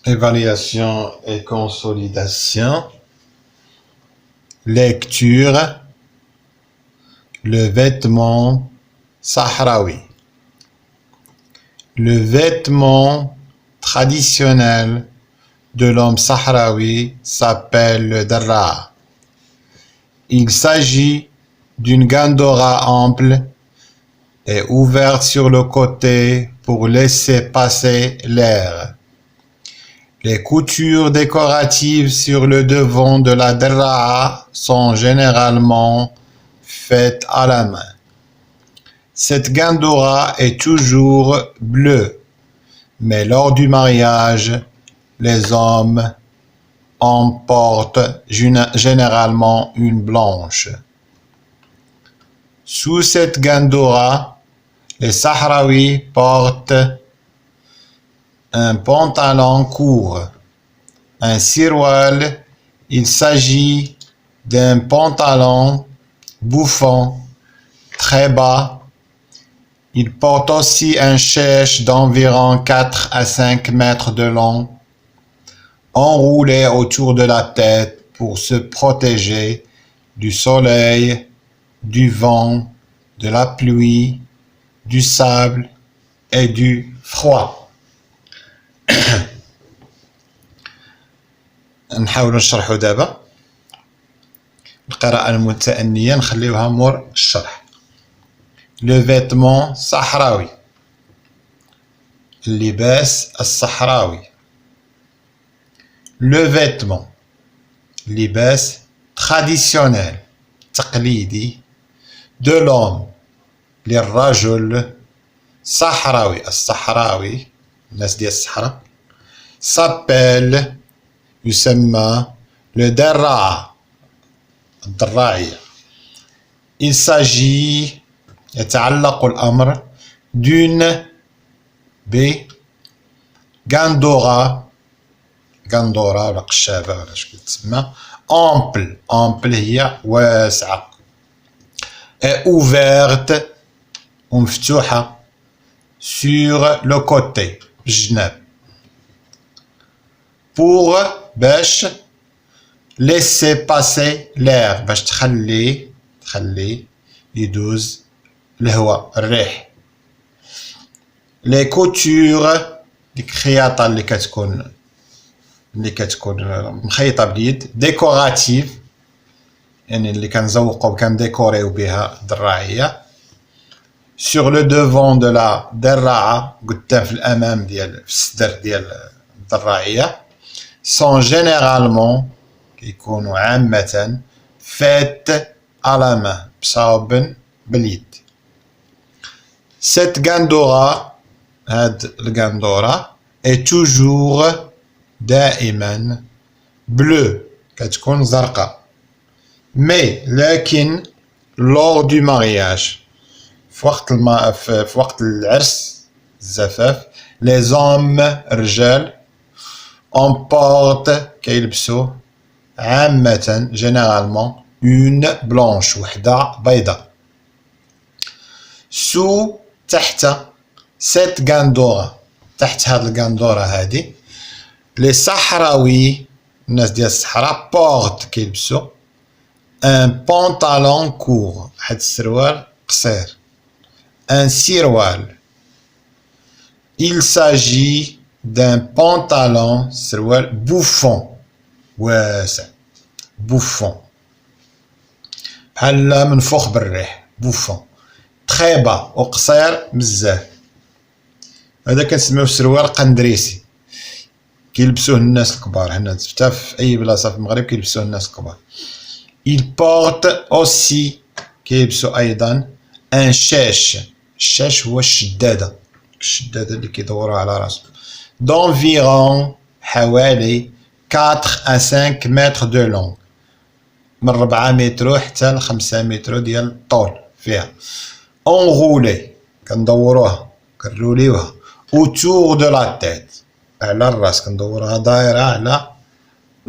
Évaluation et consolidation. Lecture. Le vêtement sahraoui. Le vêtement traditionnel de l'homme sahraoui s'appelle le darra. Il s'agit d'une gandora ample et ouverte sur le côté pour laisser passer l'air. Les coutures décoratives sur le devant de la darra sont généralement faites à la main. Cette gandora est toujours bleue, mais lors du mariage, les hommes en portent généralement une blanche. Sous cette gandora, les Sahraouis portent un pantalon court, un sirwal. Il s'agit d'un pantalon bouffant, très bas. Il porte aussi un chèche d'environ 4 à 5 mètres de long, enroulé autour de la tête pour se protéger du soleil, du vent, de la pluie, du sable et du froid. نحاول نشرحه دابا. القراءة المتأنية نخليوها مور الشرح. Le vêtement sahraoui. اللباس الصحراوي. Le vêtement. لباس traditionnel. تقليدي. De l'homme. للرجل. صحراوي. الصحراوي. الناس ديال الصحراء. s'appelle. يسمى le darra. الدراعية. Il s'agit يتعلق الأمر d'une بغاندورا ولا قشابة ولا شكون تسمى ample هي واسعة et ouverte ومفتوحة sur le côté الجناب pour باش laisser passer l'air باش تخلي يدوز الهواء الريح. les coutures ديك الخياطة اللي كتكون مخيطة باليد ديكوراتيف يعني اللي كنزوقو كنديكوريو بها الدراعية sur le devant de la درعة قدام في الأمام ديال في الصدر ديال الدراعية sont généralement كيكونوا عامة faites à la main بصوب باليد. Cette gandora هاد الغاندورا est toujours دائما bleu كتكون زرقاء mais لكن lors du mariage في وقت العرس الزفاف les hommes الرجال en portent كيلبسوا عامة généralement une blanche وحدة بيضاء. sous تحت cette gandora تحت هاد الغاندورا هادي les Sahraouis الناس ديال الصحراء portent كيلبسوا un pantalon court واحد السروال قصير un sirwal. Il s'agit d'un pantalon سروال bouffant واسع bouffant بحال منفوخ بالريح bouffant très bas وقصير بزاف. هذا كنسميوه سروال قندريسي كيلبسوه الناس الكبار هنا حتى في اي بلاصه في المغرب كيلبسوه الناس الكبار. il porte aussi كيلبسوا ايضا ان شاش. الشاش هو الشداده اللي كيدوروها على راسهم d'environ حوالي 4 à 5 mètres de long من 4 متر حتى ل 5 متر ديال الطول فيها enroulé كندوروها كنروليوها autour de la tête على الراس كندوروها دايره على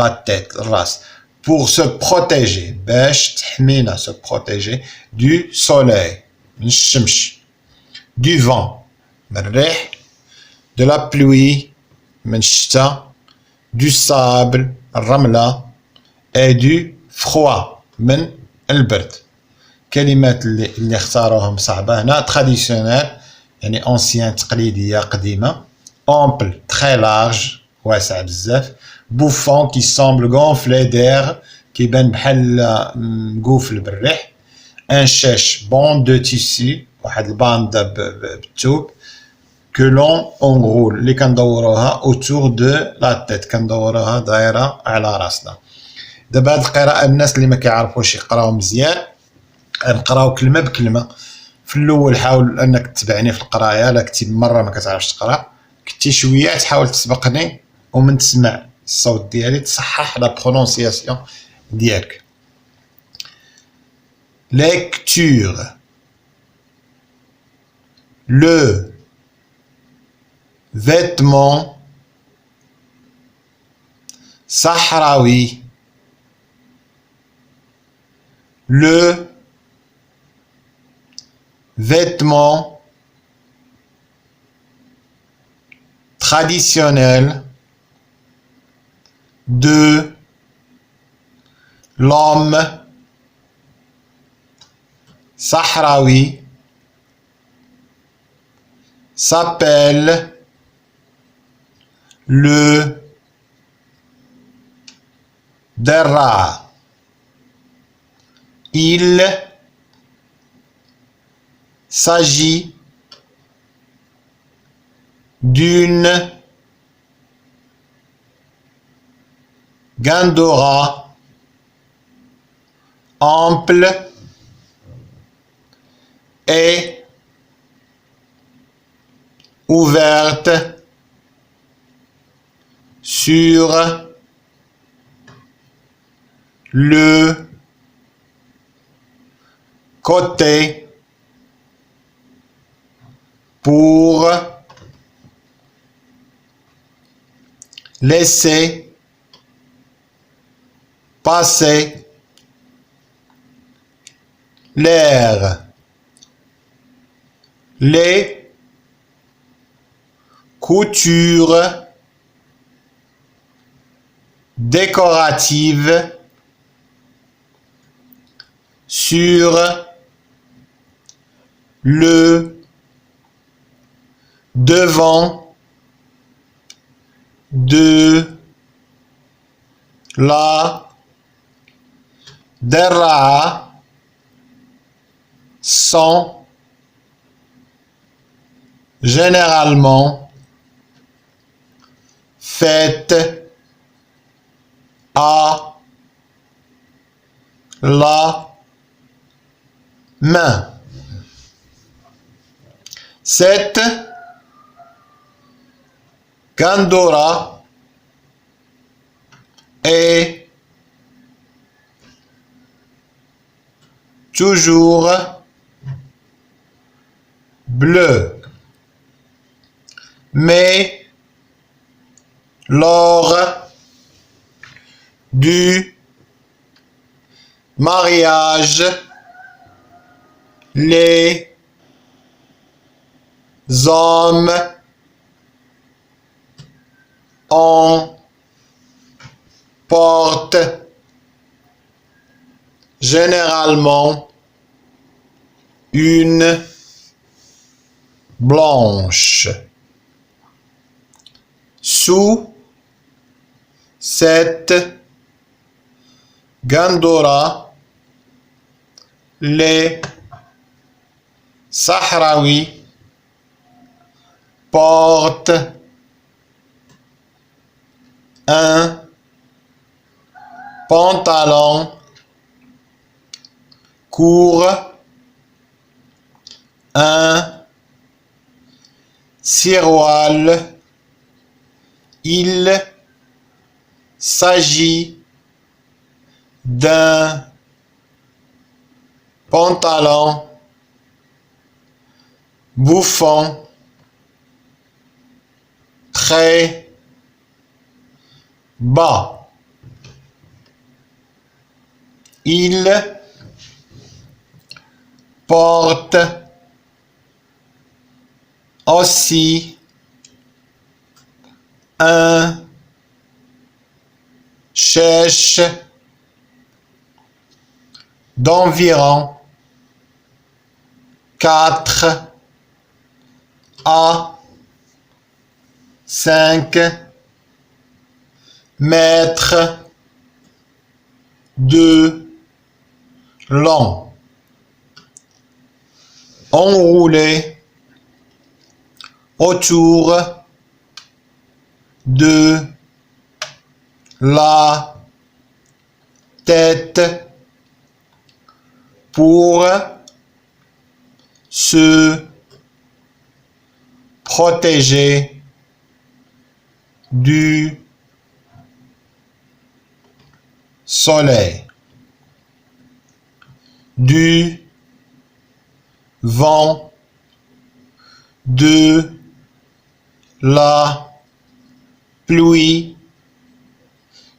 la tête الراس pour se protéger باش تحمينا se protéger du soleil من الشمس du vent من الريح de la pluie من الشتاء du sable الرملة et du froid من البرد. كلمات اللي اختاروهم صعبة هنا traditionnel يعني ancien تقليدية قديمة ample très large واسع بزاف bouffant qui semble gonflé d'air كيبان بحال مقوفل بالريح un chèche bande de tissu واحد الباندة بالثوب que l'on enroule اللي كندوروها autour de la tête كندوروها دايرة على راسنا. دابا هاد القراءة الناس اللي ما كيعرفوش يقراو مزيان نقراو كلمة بكلمة. في الأول حاول أنك تتبعني في القراية، لا كنتي مرة ما كتعرفش تقرا كنتي شوية تحاول تسبقني ومن تسمع الصوت ديالي تصحح لا برونونسياسيون ديالك. Lecture. Le vêtement sahraoui. Le vêtement traditionnel de l'homme sahraoui s'appelle le derra. Il s'agit d'une gandora ample et ouverte sur le côté pour laisser passer l'air. Les coutures décoratives sur le devant de la derra sont généralement faites à la main. Cette gandora est toujours bleue, mais lors du mariage, les hommes en portent généralement une blanche. Sous cette gandora, les Sahraouis portent un pantalon court, un siroal. Il s'agit d'un pantalon bouffant très bas. Il porte aussi un شاش d'environ 4 à 5 mètres de long, enroulé autour de la tête pour se protéger du soleil, du vent, de la pluie,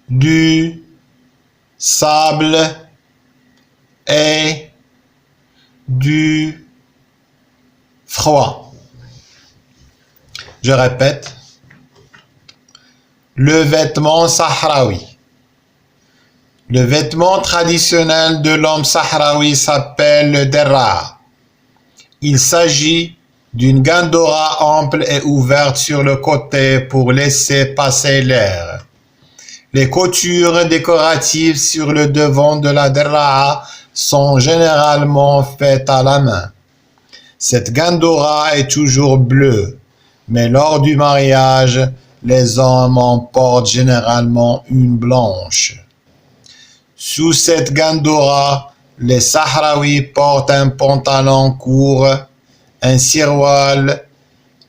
du sable et du froid. Je répète, le vêtement sahraoui. Le vêtement traditionnel de l'homme sahraoui s'appelle le derra. Il s'agit d'une gandora ample et ouverte sur le côté pour laisser passer l'air. Les coutures décoratives sur le devant de la derra sont généralement faites à la main. Cette gandora est toujours bleue, mais lors du mariage, les hommes en portent généralement une blanche. Sous cette gandora, les Sahraouis portent un pantalon court, un sirwal.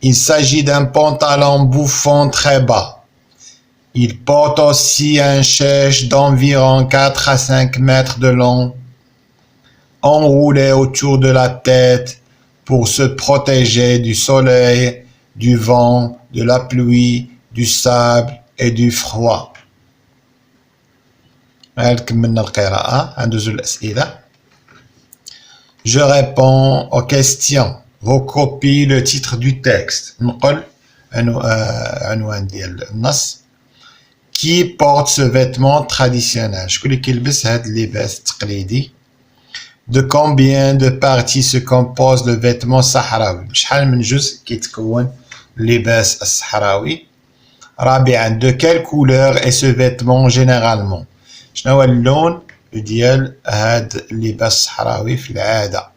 Il s'agit d'un pantalon bouffant très bas. Ils portent aussi un chèche d'environ 4 à 5 mètres de long, enroulé autour de la tête pour se protéger du soleil, du vent, de la pluie, du sable et du froid. Je réponds aux questions. Recopie le titre du texte. Qui porte ce vêtement traditionnel? De combien de parties se compose le vêtement sahraoui? De quelle couleur est ce vêtement généralement? شنو اللون ديال هاد اللباس الصحراوي في العادة؟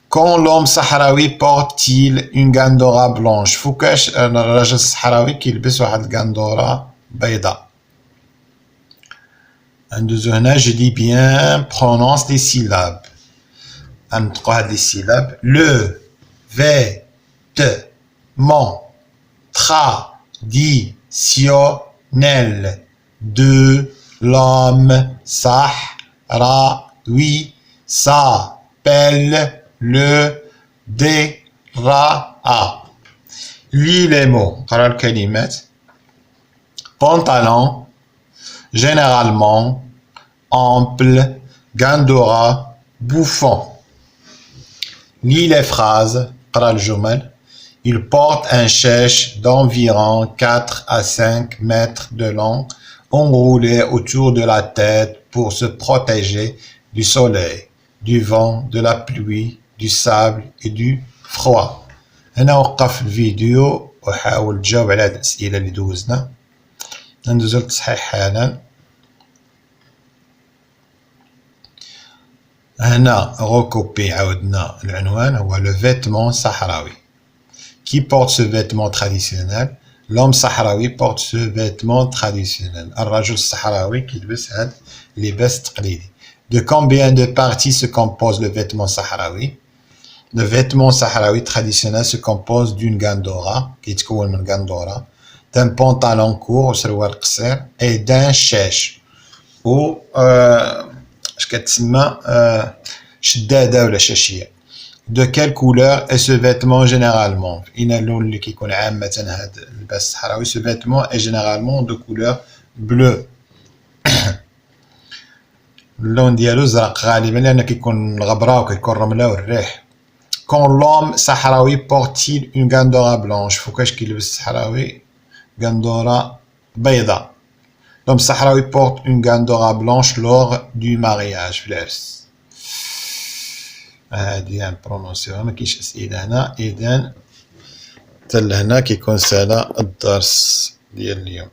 Quand l'homme sahraoui porte-t-il une gandora blanche? فوقاش الراجل الصحراوي كيلبس واحد الغندورة بيضاء؟ ندوزو هنا je dis bien prononce les syllabes. غنطقو هاد les syllabes. Le vêtement traditionnel de l'homme sahraoui s'appelle le derra. Lis les mots. قرأ الكلمات. Pantalon, généralement, ample, gandora, bouffant. Lis les phrases. قرأ الجمل. Il porte un chèche d'environ 4 à 5 mètres de long, enroulé autour de la tête pour se protéger du soleil, du vent, de la pluie, du sable et du froid. هنا وقف الفيديو وحاول تجاوب على هذه الأسئلة اللي دوزنا. ندوزو للتصحيح حالا. هنا recopie عاودنا العنوان هو le vêtement sahraoui. Qui porte ce vêtement traditionnel? L'homme sahraoui porte ce vêtement traditionnel. الرجل الصحراوي كيلبس هاد اللباس التقليدي. De combien de parties se compose le vêtement sahraoui? Le vêtement sahraoui traditionnel se compose d'une gandora, كيتكون من gandora, d'un pantalon court وسروال قصير, et d'un chèche. و اش كتسمى شدادة ولا شاشية. De quelle couleur est ce vêtement généralement? إن اللون اللي كيكون عامة هاد اللباس الصحراوي. Ce vêtement est généralement de couleur bleue. اللون ديالو زرق غالبا لأن كيكون الغبرة وكيكون الرملة والريح. Quand l'homme sahraoui porte-t-il une gandora blanche? فوقاش كيلبس الصحراوي gandora بيضاء. L'homme sahraoui porte une gandora blanche lors du mariage في العرس. هادي نبرونونسيوها ما كاينش اسئله هنا. اذا حتى لهنا كيكون سالا الدرس ديال اليوم.